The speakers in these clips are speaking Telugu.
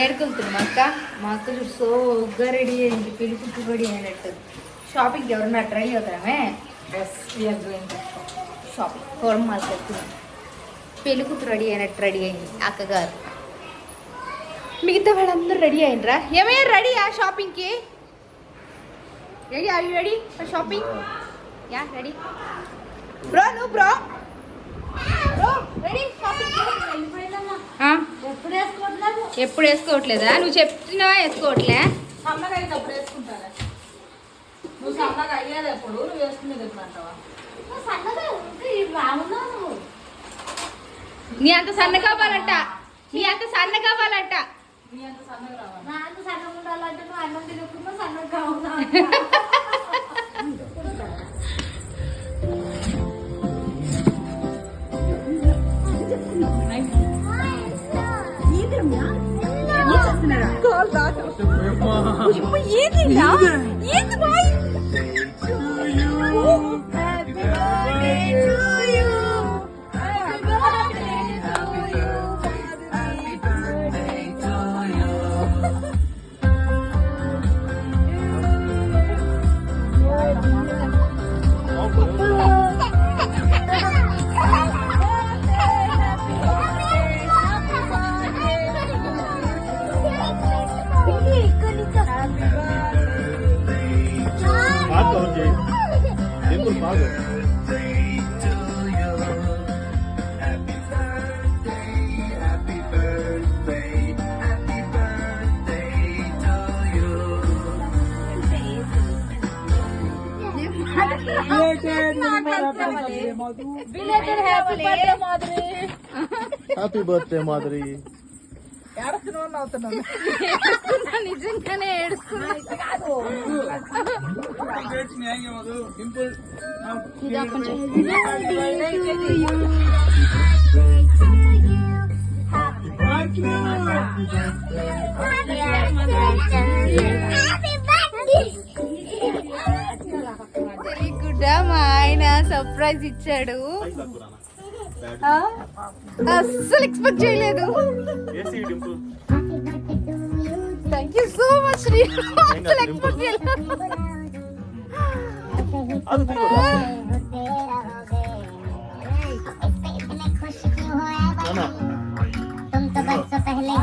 ఏడుకుంటుంది మా అక్క చూడు సోగ్గా రెడీ అయింది, పెళ్లి కూతురు రెడీ అయినట్టు. షాపింగ్కి ఎవరన్నా ట్రై అవుతామే. షాపింగ్ ఫోరం మాల్కి వెళ్తున్నాం. పెళ్లి కూతురు రెడీ అయినట్టు రెడీ అయింది అక్కగారు. మిగతా వాళ్ళందరూ రెడీ అయినరా? ఏమయ్యా రెడీయా షాపింగ్కి? Ready? Are you ready for shopping? Yeah ready bro. నువ్వు బ్రో రెడీ షాపింగ్? ఎప్పుడు వేసుకోవట్లేదా? నువ్వు చెప్తున్నావా వేసుకోవట్లే? సన్నగా అయితే అప్పుడు వేసుకుంటారా? నువ్వు సన్నగా అయ్యేది ఎప్పుడు, నువ్వు వేసుకునేది ఎప్పుడు అంటావా? నీ అంత సన్న కావాలంట, నీ అంత సన్న కావాలంట. నీ అంత సన్నగా రావాలి. నా అంత సన్నగా ఉండాలంటే నువ్వు అన్నం తినకుండా సన్నగా కావాలా? Happy birthday Madhuri. నిజంగానే ఏడుస్తున్నా. తెలియకుండా మా ఆయన సర్ప్రైజ్ ఇచ్చాడు. అస్సలు ఎక్స్పెక్ట్ చేయలేదు. Thank you so much. అస్సలు ఎక్స్పెక్ట్ చేయలేదు. तुम तो बरसों पहले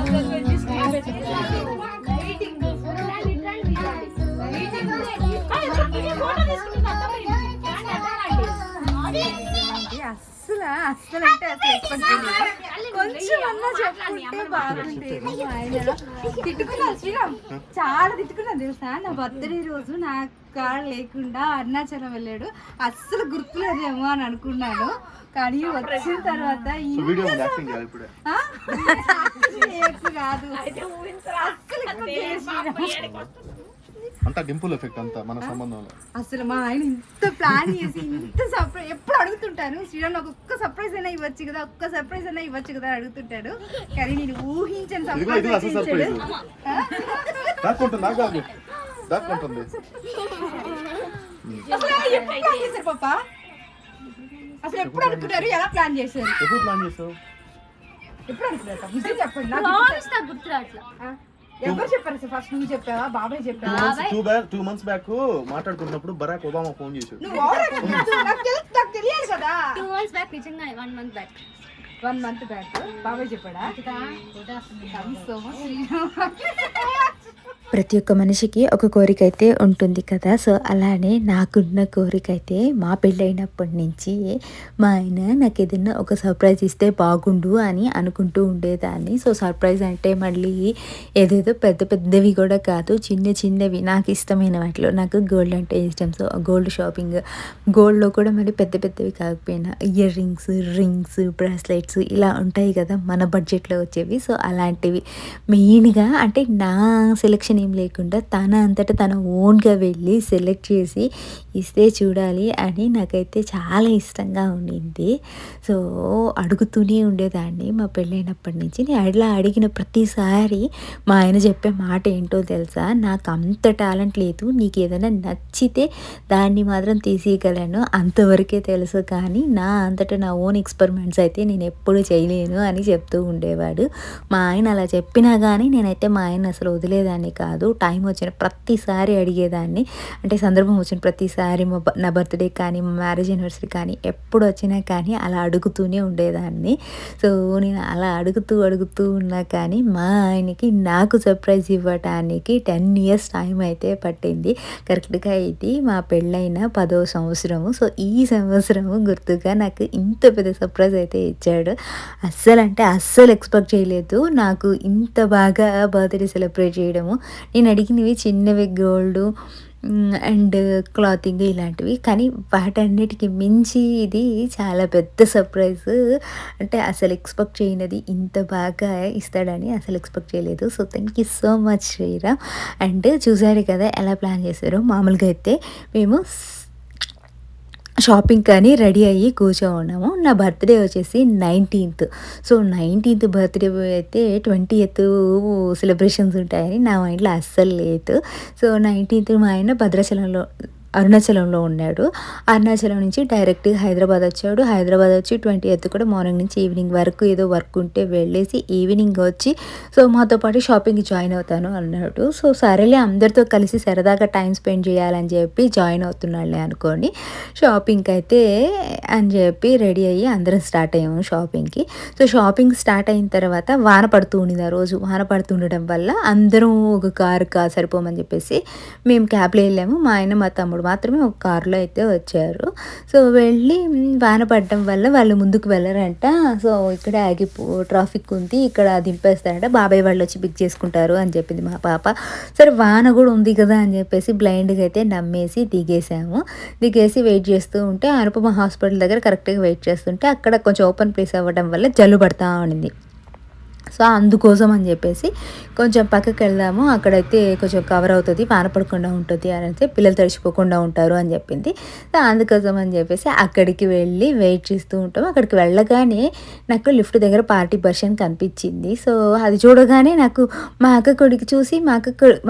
అస్సలు అస్సలు అంటే అసలు ఎక్స్పెక్ట్ చేయలేదు. కొంచెం అన్నా చెప్పుకుంటే బాగుండేది. ఆయన తిట్టుకున్నాను శ్రీరామ్, చాలా తిట్టుకున్నాను తెలుసా. నా బర్త్డే రోజు నా కార్ లేకుండా అరుణాచలం వెళ్ళాడు. అస్సలు గుర్తులేదేమో అని అనుకున్నాను, కానీ వచ్చిన తర్వాత కాదు అంతా డింపుల్ ఎఫెక్ట్ అంతా మన సంబంధంలో. అసలు మా ఆయన ఇంత ప్లాన్ చేసి ఇంత సర్ప్రైజ్ ఎప్పుడు అడుగుతుంటాను, శ్రీరామ్ నాకు ఒక్క సర్ప్రైజ్ అయినా ఇవ్వచ్చు కదా, ఒక్క సర్ప్రైజ్ అయినా ఇవ్వచ్చు కదా అడుగుతుంటాడు. కానీ నేను ఊహించని సర్ప్రైజ్ పాపా. అసలు ఎప్పుడు అనుకుంటారు, ఎలా ప్లాన్ చేశారు? ఎప్పుడు ప్లాన్ చేసావు? ఎప్పుడు అనుకున్నారు నిజం చెప్పండి. నాకు గుర్తు అట్లా ఎవరు చెప్పారు సార్? ఫస్ట్ నువ్వు చెప్పావా, బాబాయ్ చెప్పావా? 2 months బ్యాక్ మాట్లాడుకున్నప్పుడు బరాక్ ఒబామా ఫోన్ చేశాడు. నాకు తెలియాలి కదా. 2 months బ్యాక్ నిజంగా 1 month బ్యాక్ 1 month బ్యాక్ బాబాయ్ చెప్పాడా? ప్రతి ఒక్క మనిషికి ఒక కోరిక అయితే ఉంటుంది కదా. సో అలానే నాకున్న కోరిక అయితే మా పెళ్ళైనప్పటి నుంచి మా ఆయన నాకు ఏదైనా ఒక సర్ప్రైజ్ ఇస్తే బాగుండు అని అనుకుంటూ ఉండేదాన్ని. సో సర్ప్రైజ్ అంటే మళ్ళీ ఏదేదో పెద్ద పెద్దవి కూడా కాదు, చిన్న చిన్నవి నాకు ఇష్టమైన వాటిలో. నాకు గోల్డ్ అంటే ఇష్టం. సో గోల్డ్ షాపింగ్, గోల్డ్లో కూడా మళ్ళీ పెద్ద పెద్దవి కాకపోయినా ఇయర్ రింగ్స్ బ్రాస్లెట్స్ ఇలా ఉంటాయి కదా మన బడ్జెట్లో వచ్చేవి. సో అలాంటివి మెయిన్గా అంటే నా సెలెక్షన్ ఏం లేకుండా తన అంతటా తన ఓన్గా వెళ్ళి సెలెక్ట్ చేసి ఇస్తే చూడాలి అని నాకైతే చాలా ఇష్టంగా ఉండింది. సో అడుగుతూనే ఉండేదాన్ని మా పెళ్ళైనప్పటి నుంచి. నేను అట్లా అడిగిన ప్రతిసారి మా ఆయన చెప్పే మాట ఏంటో తెలుసా, నాకు అంత టాలెంట్ లేదు, నీకు ఏదైనా నచ్చితే దాన్ని మాత్రం తీసేయగలను అంతవరకే తెలుసు, కానీ నా అంతటా నా ఓన్ ఎక్స్పెరిమెంట్స్ అయితే నేను ఎప్పుడు చేయలేను అని చెప్తూ ఉండేవాడు. మా ఆయన అలా చెప్పినా కానీ నేనైతే మా ఆయన అసలు వదిలేదాన్ని కాదు. టైం వచ్చిన ప్రతిసారి అడిగేదాన్ని, అంటే సందర్భం వచ్చిన ప్రతిసారి నా బర్త్డే కానీ మా మ్యారేజ్ యానివర్సరీ కానీ ఎప్పుడు వచ్చినా కానీ అలా అడుగుతూనే ఉండేదాన్ని. సో నేను అలా అడుగుతూ ఉన్నా కానీ మా ఆయనకి నాకు సర్ప్రైజ్ ఇవ్వటానికి 10 years టైం అయితే పట్టింది. కరెక్ట్గా ఇది మా పెళ్ళైన 10వ సంవత్సరము. సో ఈ సంవత్సరము గుర్తుగా నాకు ఇంత పెద్ద సర్ప్రైజ్ అయితే ఇచ్చాడు. అస్సలు ఎక్స్పెక్ట్ చేయలేదు నాకు ఇంత బాగా బర్త్డే సెలబ్రేట్ చేయడము. నేను అడిగినవి చిన్నవి గోల్డ్ అండ్ క్లాతింగ్ ఇలాంటివి, కానీ వాటన్నిటికి మించి ఇది చాలా పెద్ద సర్ప్రైజ్. అంటే అసలు ఎక్స్పెక్ట్ చేయనది ఇంత బాగా ఇస్తాడని అసలు ఎక్స్పెక్ట్ చేయలేదు. So thank you so much Sriram. And చూసారు కదా ఎలా ప్లాన్ చేశారో. మామూలుగా అయితే మేము షాపింగ్ కానీ రెడీ అయ్యి కూర్చోన్నాము. నా బర్త్డే వచ్చేసి 19th. సో 19th బర్త్డే అయితే 20th సెలబ్రేషన్స్ ఉంటాయని నా మైండ్లో అస్సలు లేదు. సో 19th మా ఆయన అరుణాచలంలో ఉన్నాడు. అరుణాచలం నుంచి డైరెక్ట్గా హైదరాబాద్ వచ్చాడు. హైదరాబాద్ వచ్చి 20th కూడా మార్నింగ్ నుంచి ఈవినింగ్ వరకు ఏదో వర్క్ ఉంటే వెళ్ళేసి ఈవినింగ్ వచ్చి సో మాతో పాటు షాపింగ్కి జాయిన్ అవుతాను అన్నాడు. సో సరేలే అందరితో కలిసి సరదాగా టైం స్పెండ్ చేయాలని చెప్పి జాయిన్ అవుతున్నాడులే అనుకోని షాపింగ్కి అయితే అని చెప్పి రెడీ అయ్యి అందరం స్టార్ట్ అయ్యాము షాపింగ్కి. సో షాపింగ్ స్టార్ట్ అయిన తర్వాత వాన పడుతూ ఉండింది. ఆ రోజు వాన పడుతుండడం వల్ల అందరం ఒక కారు సరిపోమని చెప్పేసి మేము క్యాబ్లో వెళ్ళాము. మా ఆయన మా తమ్ముడు మాత్రమే ఒక కారులో అయితే వచ్చారు. సో వెళ్ళి వాన పడడం వల్ల వాళ్ళు ముందుకు వెళ్ళరంట. సో ఇక్కడ ట్రాఫిక్ ఉంది, ఇక్కడ దింపేస్తారంట, బాబాయ్ వాళ్ళు వచ్చి పిక్ చేసుకుంటారు అని చెప్పింది మా పాప. సరే వాన కూడా ఉంది కదా అని చెప్పేసి బ్లైండ్గా అయితే నమ్మేసి దిగేసి వెయిట్ చేస్తూ ఉంటే అనుపమ హాస్పిటల్ దగ్గర కరెక్ట్గా వెయిట్ చేస్తుంటే అక్కడ కొంచెం ఓపెన్ ప్లేస్ అవ్వడం వల్ల జల్లు పడతా ఉండింది. సో అందుకోసం అని చెప్పేసి కొంచెం పక్కకి వెళ్దాము, అక్కడైతే కొంచెం కవర్ అవుతుంది, వాన పడకుండా ఉంటుంది అని అయితే పిల్లలు తడిచిపోకుండా ఉంటారు అని చెప్పింది. సో అందుకోసం అని చెప్పేసి అక్కడికి వెళ్ళి వెయిట్ చేస్తూ ఉంటాము. అక్కడికి వెళ్ళగానే నాకు లిఫ్ట్ దగ్గర పార్టీ బర్షన్ కనిపించింది. సో అది చూడగానే నాకు మా అక్క కొడుకు చూసి మా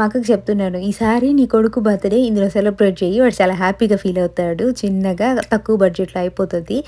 అక్కకి చెప్తున్నాను, ఈసారి నీ కొడుకు బర్త్డే ఇందులో సెలబ్రేట్ చేయి, వాడు చాలా హ్యాపీగా ఫీల్ అవుతాడు, చిన్నగా తక్కువ బడ్జెట్లో అయిపోతుంది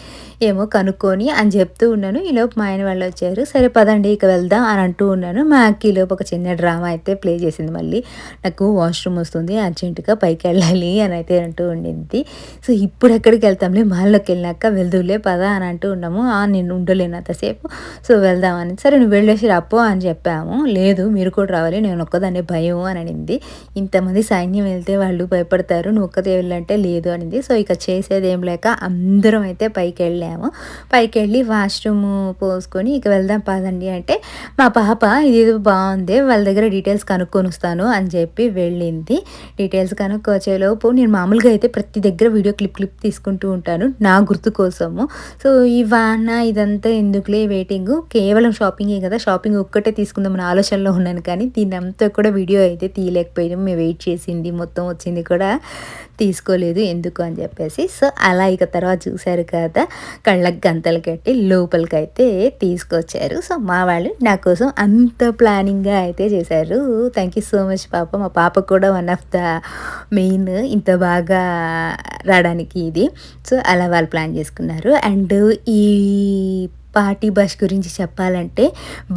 ఏమో కనుక్కొని అని చెప్తూ ఉన్నాను. ఈలోపు మా ఆయన వాళ్ళు వచ్చారు. సరే పదండి ఇక వెళ్దాం అని అంటూ ఉన్నాను. మా అక్కీలోపు ఒక చిన్న డ్రామా అయితే ప్లే చేసింది. మళ్ళీ నాకు వాష్రూమ్ వస్తుంది అర్జెంటుగా పైకి వెళ్ళాలి అని అయితే అంటూ ఉండింది. సో ఇప్పుడు ఎక్కడికి వెళ్తాంలే, మాల్లోకి వెళ్ళినాక వెళ్దులే పదా అని అంటూ ఉన్నాము. నేను ఉండలేను అంతసేపు, సో వెళ్దామని. సరే నువ్వు వెళ్ళేసి రాపో అని చెప్పాము. లేదు మీరు కూడా రావాలి, నేను ఒక్కదాన్నే భయం అని అనింది. ఇంతమంది సైన్యం వెళ్తే వాళ్ళు భయపడతారు, నువ్వు ఒక్కదే వెళ్ళంటే లేదు అనింది. సో ఇక చేసేది ఏం లేక అందరం అయితే పైకి వెళ్ళాము. పైకి వెళ్ళి వాష్రూమ్ పోసుకొని ఇక వెళ్దాం పదండి అంటే మా పాప ఇదేదో బాగుంది, వాళ్ళ దగ్గర డీటెయిల్స్ కనుక్కొని వస్తాను అని చెప్పి వెళ్ళింది. డీటెయిల్స్ కనుక్కొచ్చేలోపు నేను మామూలుగా అయితే ప్రతి దగ్గర వీడియో క్లిప్ తీసుకుంటూ ఉంటాను నా గుర్తు కోసము. సో ఈ వాన ఇదంతా ఎందుకులే వెయిటింగ్, కేవలం షాపింగే కదా, షాపింగ్ ఒక్కటే తీసుకుందామని ఆలోచనలో ఉన్నాను, కానీ దీని అంతా కూడా వీడియో అయితే తీయలేకపోయాము. మేము వెయిట్ చేసింది మొత్తం వచ్చింది కూడా తీసుకోలేదు ఎందుకు అని చెప్పేసి. సో అలా ఇక తర్వాత చూశారు కదా, కళ్ళకి గంతలు కట్టి లోపలికి అయితే తీసుకొచ్చారు. సో మా వాళ్ళు నా కోసం అంత ప్లానింగ్గా అయితే చేశారు. థ్యాంక్ యూ సో మచ్ పాప. మా పాప కూడా వన్ ఆఫ్ ద మెయిన్ ఇంత బాగా రావడానికి ఇది. సో అలా వాళ్ళు ప్లాన్ చేసుకున్నారు. అండ్ ఈ పార్టీ బస్ గురించి చెప్పాలంటే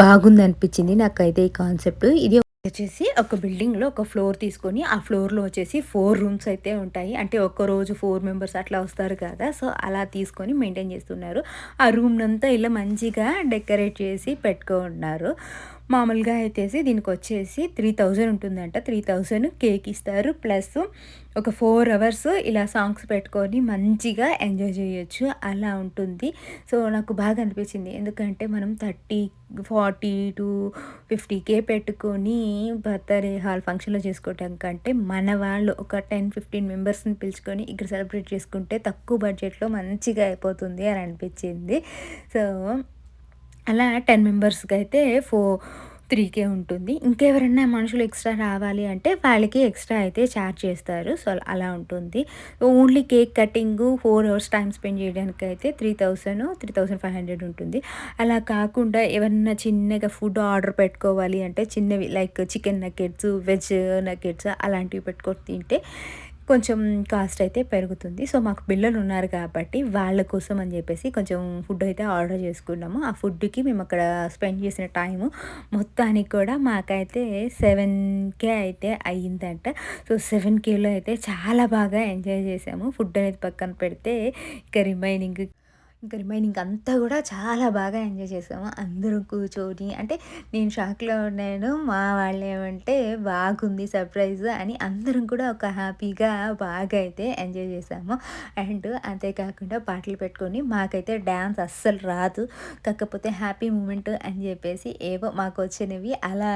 బాగుంది అనిపించింది నాకైతే ఈ కాన్సెప్ట్. ఇది వచ్చేసి ఒక బిల్డింగ్లో ఒక ఫ్లోర్ తీసుకొని ఆ ఫ్లోర్లో వచ్చేసి 4 rooms అయితే ఉంటాయి. అంటే ఒక్కరోజు 4 members అట్లా వస్తారు కదా, సో అలా తీసుకొని మెయింటైన్ చేస్తున్నారు. ఆ రూమ్ అంతా ఇలా మంచిగా డెకరేట్ చేసి పెట్టుకున్నారు. మామూలుగా అయితే దీనికి వచ్చేసి 3000 ఉంటుందంట. 3000 కేక్ ఇస్తారు, ప్లస్ ఒక 4 hours ఇలా సాంగ్స్ పెట్టుకొని మంచిగా ఎంజాయ్ చేయొచ్చు, అలా ఉంటుంది. సో నాకు బాగా అనిపించింది, ఎందుకంటే మనం 30, 40 to 50K పెట్టుకొని బర్త్డే హాల్ ఫంక్షన్లో చేసుకోవటం కంటే మన వాళ్ళు ఒక 10-15 మెంబర్స్ని పిలుచుకొని ఇక్కడ సెలబ్రేట్ చేసుకుంటే తక్కువ బడ్జెట్లో మంచిగా అయిపోతుంది అని అనిపించింది. సో అలా 10 మెంబర్స్కి అయితే 3K ఉంటుంది. ఇంకెవరైనా మనుషులు ఎక్స్ట్రా రావాలి అంటే వాళ్ళకి ఎక్స్ట్రా అయితే ఛార్జ్ చేస్తారు. సో అలా ఉంటుంది. Only cake cutting 4 hours time spend చేయడానికైతే 3000, 3500 ఉంటుంది. అలా కాకుండా ఎవరన్నా చిన్నగా ఫుడ్ ఆర్డర్ పెట్టుకోవాలి అంటే చిన్నవి like chicken nuggets, veg nuggets అలాంటివి పెట్టుకొని తింటే కొంచెం కాస్ట్ అయితే పెరుగుతుంది. సో మాకు పిల్లలు ఉన్నారు కాబట్టి వాళ్ళ కోసం అని చెప్పేసి కొంచెం ఫుడ్ అయితే ఆర్డర్ చేసుకున్నాము. ఆ ఫుడ్కి మేము అక్కడ స్పెండ్ చేసిన టైము మొత్తానికి కూడా మాకైతే 7K అయితే అయ్యిందంట. సో 7Kలో అయితే చాలా బాగా ఎంజాయ్ చేసాము. ఫుడ్ అనేది పక్కన పెడితే ఇక రిమైనింగ్ అంతా కూడా చాలా బాగా ఎంజాయ్ చేసాము. అందరూ కూర్చొని అంటే నేను షాక్లో ఉన్నాను. మా వాళ్ళు ఏమంటే బాగుంది సర్ప్రైజ్ అని అందరం కూడా ఒక హ్యాపీగా బాగా అయితే ఎంజాయ్ చేసాము. అండ్ అంతేకాకుండా పాటలు పెట్టుకొని మాకైతే డ్యాన్స్ అస్సలు రాదు. కాకపోతే హ్యాపీ మూమెంట్ అని చెప్పేసి ఏవో మాకు వచ్చినవి అలా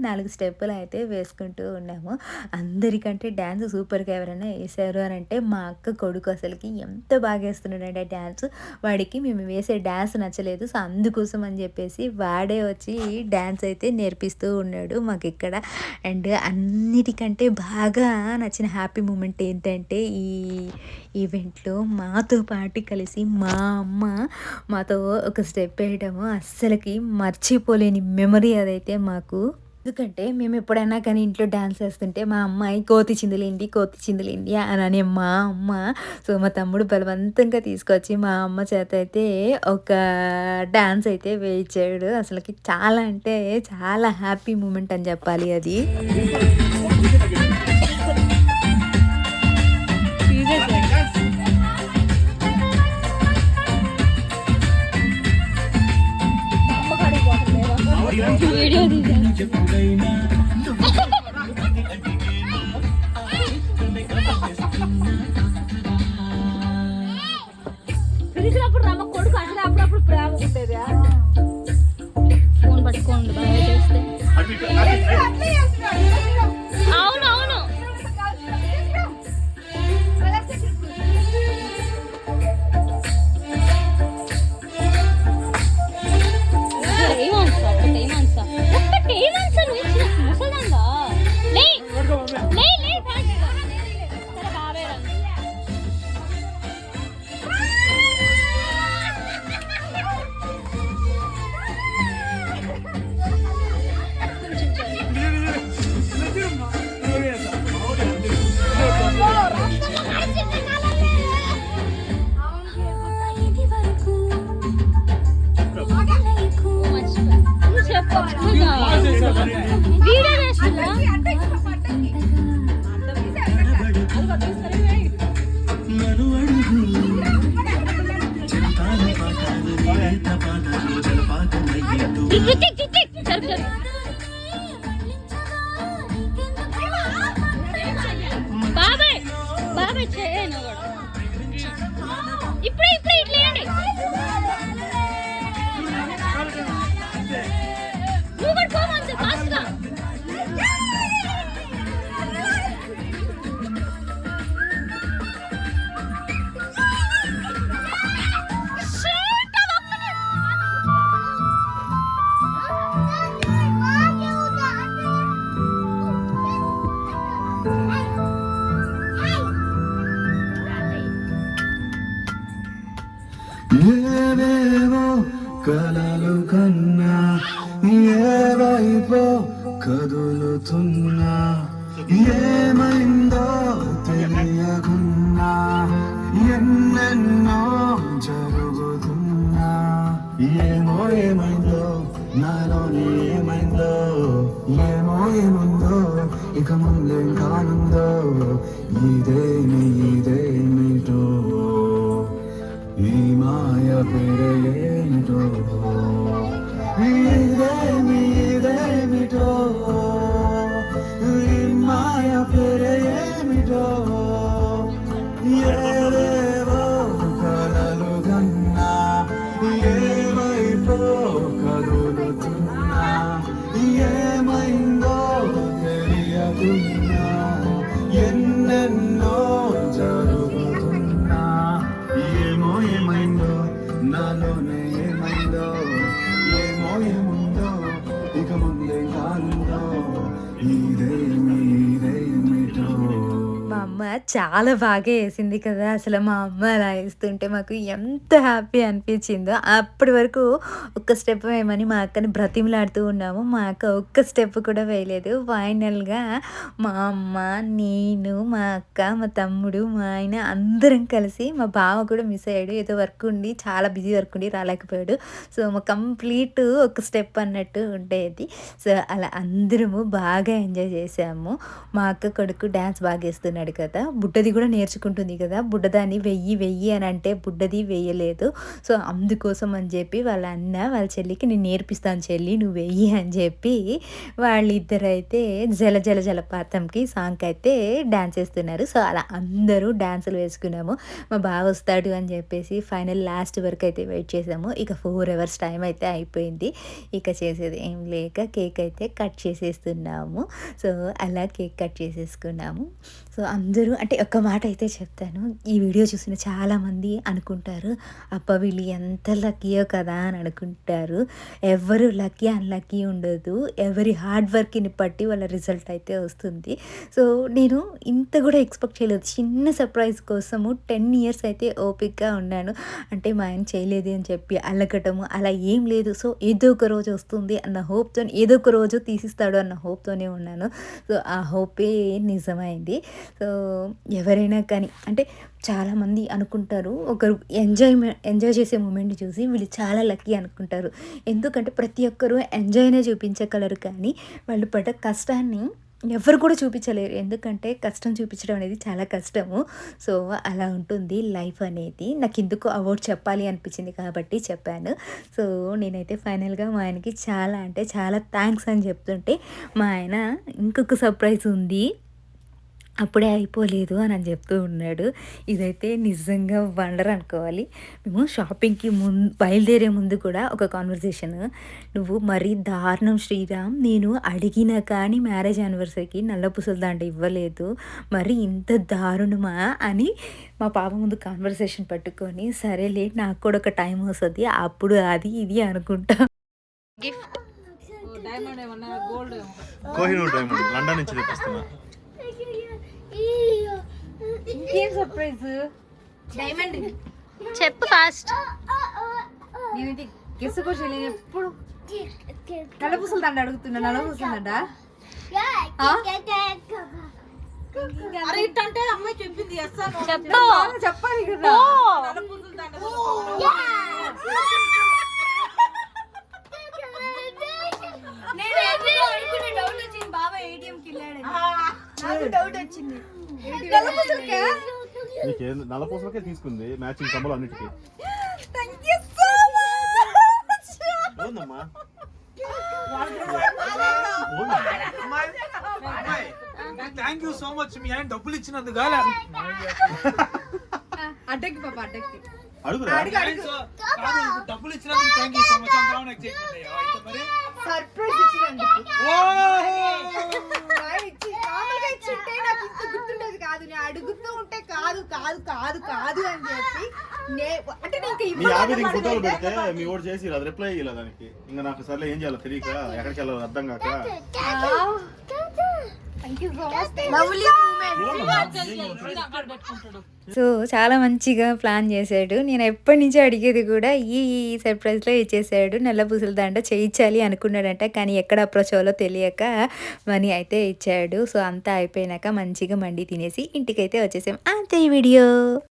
4 స్టెప్పులు అయితే వేసుకుంటూ ఉన్నాము. అందరికంటే డ్యాన్స్ సూపర్గా ఎవరైనా వేసారు అని అంటే మా అక్క కొడుకు అసలుకి ఎంత బాగా వేస్తున్నాడంటే డ్యాన్స్. వాడికి మేము వేసే డ్యాన్స్ నచ్చలేదు. సో అందుకోసం అని చెప్పేసి వాడే వచ్చి డ్యాన్స్ అయితే నేర్పిస్తూ ఉన్నాడు మాకు ఇక్కడ. అండ్ అన్నిటికంటే బాగా నచ్చిన హ్యాపీ మూమెంట్ ఏంటంటే ఈ ఈవెంట్లో మాతో పాటు కలిసి మా అమ్మ మాతో ఒక స్టెప్ వేయడము అస్సలకి మర్చిపోలేని మెమరీ అదైతే మాకు. ఎందుకంటే మేము ఎప్పుడైనా కానీ ఇంట్లో డ్యాన్స్ వేస్తుంటే మా అమ్మాయి కోతి చిందులేండి అని అనే మా అమ్మ. సో మా తమ్ముడు బలవంతంగా తీసుకొచ్చి మా అమ్మ చేత అయితే ఒక డ్యాన్స్ అయితే వేయించాడు. అసలుకి చాలా అంటే చాలా హ్యాపీ మూమెంట్ అని చెప్పాలి అది. పిలిచినప్పుడు రమ్మ కొడుకు అసలు అప్పుడప్పుడు ప్రేమ ఉంటుంది. ఫోన్ పట్టుకోండి బాగా చేస్తే. అవును వీడియో చేస్తున్నా. బాబాయ్ చేయను ఇప్పుడే ఇట్లేయండి. నువ్వు కూడా పోవాలి ఫాస్ట్గా. ఏవేవో కలలు కన్నా ఏవైపో కదులుతున్నా ఏమైందో తెలియకున్నా ఎన్నెన్నో జరుగుతున్నా ఏమైందో నాలోనే ఏమైందో ఏముందో ఇక ముందేం కానుందో ఇదేమిటో ఈ మాయ పేరేమిటో ఇదేమిటో ఈ మాయ పేరేమిటో ఏవేవో కలలు కన్నా ఏవైపో కదులుతున్నా ఏమైందో తెలియకున్నా ఎన్నెన్నో జరుగుతున్నా ఏమైందో నాలోనే ఏమైందో ఏముందో ఇక ముందు కాందో ఇదేమిటో. మా అమ్మ చాలా బాగా వేసింది కదా, అసలు మా అమ్మ అలా వేస్తుంటే మాకు ఎంత హ్యాపీ అనిపించిందో. అప్పటి వరకు ఒక్క స్టెప్ వేయమని మా అక్కని బ్రతిమలాడుతూ ఉన్నాము, మా అక్క ఒక్క స్టెప్ కూడా వేయలేదు. ఫైనల్గా మా అమ్మ, నేను, మా అక్క, మా తమ్ముడు, మా ఆయన అందరం కలిసి, మా బావ కూడా మిస్ అయ్యాడు, ఏదో వర్క్ ఉండి చాలా బిజీ వర్క్ ఉండి రాలేకపోయాడు. సో మా కంప్లీట్ ఒక స్టెప్ అన్నట్టు ఉండేది. సో అలా అందరము బాగా ఎంజాయ్ చేసాము. మా అక్క కొడుకు డ్యాన్స్ బాగా వేస్తున్నాడు కదా, బుడ్డది కూడా నేర్చుకుంటుంది కదా, బుడ్డదాన్ని వెయ్యి అని అంటే బుడ్డది వేయలేదు. సో అందుకోసం అని చెప్పి వాళ్ళ అన్న వాళ్ళ చెల్లికి నేను నేర్పిస్తాను చెల్లి నువ్వు వెయ్యి అని చెప్పి వాళ్ళిద్దరైతే జల జల జలపాతంకి సాంగ్కి అయితే డ్యాన్స్ వేస్తున్నారు. సో అలా అందరూ డ్యాన్సులు వేసుకున్నాము. మా బావ వస్తాడు అని చెప్పేసి ఫైనల్ లాస్ట్ వరకు అయితే వెయిట్ చేసాము. ఇక 4 hours టైం అయితే అయిపోయింది. ఇక చేసేది ఏం లేక కేక్ అయితే కట్ చేసేస్తున్నాము. సో అలా కేక్ కట్ చేసేసుకున్నాము. సో అందరూ అంటే ఒక్క మాట అయితే చెప్తాను, ఈ వీడియో చూసిన చాలామంది అనుకుంటారు అబ్బా వీళ్ళు ఎంత లక్కీయో కదా అని అనుకుంటారు. ఎవరు లక్కీ అన్లక్కీ ఉండదు, ఎవరి హార్డ్ వర్క్ని బట్టి వాళ్ళ రిజల్ట్ అయితే వస్తుంది. సో నేను ఇంత కూడా ఎక్స్పెక్ట్ చేయలేదు. చిన్న సర్ప్రైజ్ కోసము 10 years అయితే ఓపిక్గా ఉన్నాను. అంటే మా ఆయన చేయలేదు అని చెప్పి అలగటము అలా ఏం లేదు. సో ఏదో ఒక రోజు వస్తుంది అన్న హోప్తో, ఏదో ఒక రోజు తీసిస్తాడు అన్న హోప్తోనే ఉన్నాను. సో ఆ హోపే నిజమైంది. సో ఎవరైనా కానీ అంటే చాలామంది అనుకుంటారు, ఒకరు ఎంజాయ్ చేసే మూమెంట్ చూసి వీళ్ళు చాలా లక్కీ అనుకుంటారు. ఎందుకంటే ప్రతి ఒక్కరూ ఎంజాయ్నే చూపించగలరు, కానీ వాళ్ళు పడ్డ కష్టాన్ని ఎవరు కూడా చూపించలేరు. ఎందుకంటే కష్టం చూపించడం అనేది చాలా కష్టము. సో అలా ఉంటుంది లైఫ్ అనేది. నాకు ఎందుకు అవార్డు చెప్పాలి అనిపించింది కాబట్టి చెప్పాను. సో నేనైతే ఫైనల్గా మా ఆయనకి చాలా అంటే చాలా థ్యాంక్స్ అని చెప్తుంటే, మా ఆయన ఇంకొక సర్ప్రైజ్ ఉంది అప్పుడే అయిపోలేదు అని చెప్తూ ఉన్నాడు. ఇదైతే నిజంగా వండర్ అనుకోవాలి. మేము షాపింగ్కి బయలుదేరే ముందు కూడా ఒక కాన్వర్జేషన్, నువ్వు మరీ దారుణం శ్రీరామ్, నేను అడిగినా కానీ మ్యారేజ్ యానివర్సరీకి నల్ల పూసల దండ ఇవ్వలేదు, మరి ఇంత దారుణమా అని మా పాప ముందు కాన్వర్సేషన్ పట్టుకొని, సరేలే నాకు కూడా ఒక టైం వస్తుంది అప్పుడు అది ఇది అనుకుంటా. గిఫ్ట్ డైమండ్ ఏమన్నా గోల్డ్ కోహినూర్ డైమండ్ లండన్ నుంచి తెప్పిస్తున్నా. ఇంకేం సర్ప్రైజ్? డైమండ్ చెప్పు ఫాస్ట్. నేనైతే గెస్ కూడా చేయలేదు. ఎప్పుడు నల్లపూసల దండ అడుగుతున్నా, నల్లపూసల దండ అరే ఇట్టంటే అమ్మాయి చెప్పింది చేస్తాను చెప్పు. చెప్పాలి కదా. నల్లపూసల దండ నల్ల పూసలకే తీసుకుంది మ్యాచింగ్ కమ్మలు అన్నిటికీ. Thank you so much. మీ ఆయన డబ్బులు ఇచ్చినందుకు అడ్డకి పాప అడ్డకి అడుగురా. డబ్బులు ఇచ్చినందుకు థ్యాంక్ యూ సో మచ్. మరి సర్ప్రైజ్ ఇచ్చినందుకు ఇచ్చింటే నాకు ఇంత గుర్తుండేది కాదు. నేను అడుగుతూ ఉంటే కాదు కాదు కాదు కాదు అని చెప్పి అంటే మీ ఆవిడ ఫోటోలు పెడితే మీ ఓటు చేసి అది రిప్లై ఇవ్వలేదు దానికి. ఇంకా నాకు సర్లే ఏం చేయాలో తెలియక ఎక్కడికి వెళ్ళాలో అర్థం కాక. సో చాలా మంచిగా ప్లాన్ చేశాడు. నేను ఎప్పటి నుంచో అడిగేది కూడా ఈ సర్ప్రైజ్లో ఇచ్చేసాడు. నల్ల పూసల దండ చేయించాలి అనుకున్నాడంట, కానీ ఎక్కడ అప్రోచ్ అవ్వాలో తెలియక మనీ అయితే ఇచ్చాడు. సో అంతా అయిపోయినాక మంచిగా మండి తినేసి ఇంటికైతే వచ్చేసాం. అంతే ఈ వీడియో.